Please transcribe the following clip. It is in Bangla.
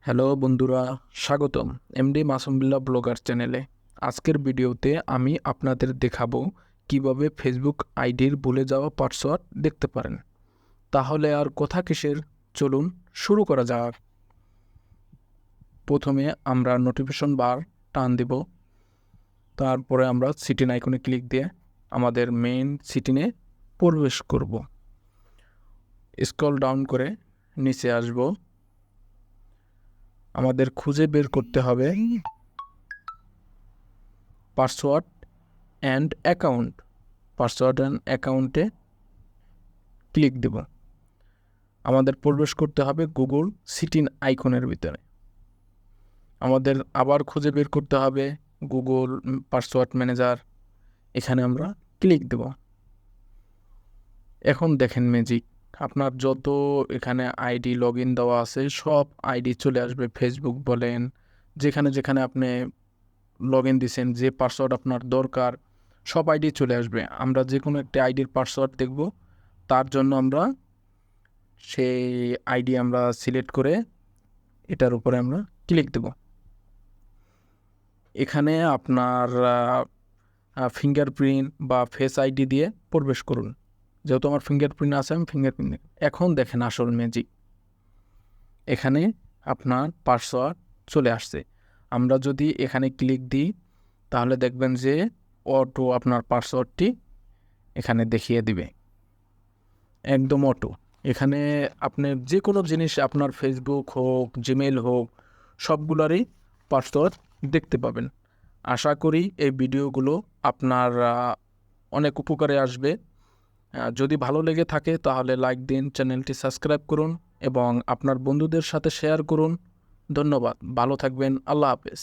হ্যালো বন্ধুরা, স্বাগতম এমডি মাসুম বিল্লাহ ব্লগার চ্যানেলে। আজকের ভিডিওতে আমি আপনাদের দেখাবো কিভাবে ফেসবুক আইডির ভুলে যাওয়া পাসওয়ার্ড দেখতে পারেন। তাহলে আর কথা কিসের, চলুন শুরু করা যাক। প্রথমে আমরা নোটিফিকেশন বার টান দিব, তারপরে আমরা সিটিন আইকনে ক্লিক দিয়ে আমাদের মেইন সিটিনে প্রবেশ করব। স্ক্রল ডাউন করে নিচে আসব। আমাদের খুঁজে বের করতে হবে password and account. Password and অ্যাকাউন্টে ক্লিক দেব। আমাদের প্রবেশ করতে হবে গুগল সিটিন আইকনের ভিতরে। আমাদের আবার খুঁজে বের করতে হবে গুগল পাসওয়ার্ড ম্যানেজার। এখানে আমরা ক্লিক দেব। এখন দেখেন ম্যাজিক, আপনার যত এখানে আইডি লগ ইন দেওয়া আছে সব আইডি চলে আসবে। ফেসবুক বলেন, যেখানে যেখানে আপনি লগ ইন দিয়েছেন, যে পাসওয়ার্ড আপনার দরকার সব আইডি চলে আসবে। আমরা যে কোনো একটা আইডির পাসওয়ার্ড দেখব, তার জন্য আমরা সেই আইডি আমরা সিলেক্ট করে এটার উপরে আমরা ক্লিক দেব। এখানে আপনার ফিঙ্গারপ্রিন্ট বা ফেস আইডি দিয়ে প্রবেশ করুন। যেহেতু আমার ফিঙ্গারপ্রিন্ট আছে, আমি ফিঙ্গারপ্রিন্ট। এখন দেখেন আসল ম্যাজিক, এখানে আপনার পাসওয়ার্ড চলে আসছে। আমরা যদি এখানে ক্লিক দিই তাহলে দেখবেন যে অটো আপনার পাসওয়ার্ডটি এখানে দেখিয়ে দিবে, একদম অটো। এখানে আপনি যে কোনো জিনিস, আপনার ফেসবুক হোক, জিমেল হোক, সবগুলোরই পাসওয়ার্ড দেখতে পাবেন। আশা করি এই ভিডিওগুলো আপনার অনেক উপকারে আসবে। যদি ভালো লেগে থাকে তাহলে লাইক দিন, চ্যানেলটি সাবস্ক্রাইব করুন এবং আপনার বন্ধুদের সাথে শেয়ার করুন। ধন্যবাদ, ভালো থাকবেন, আল্লাহ হাফেজ।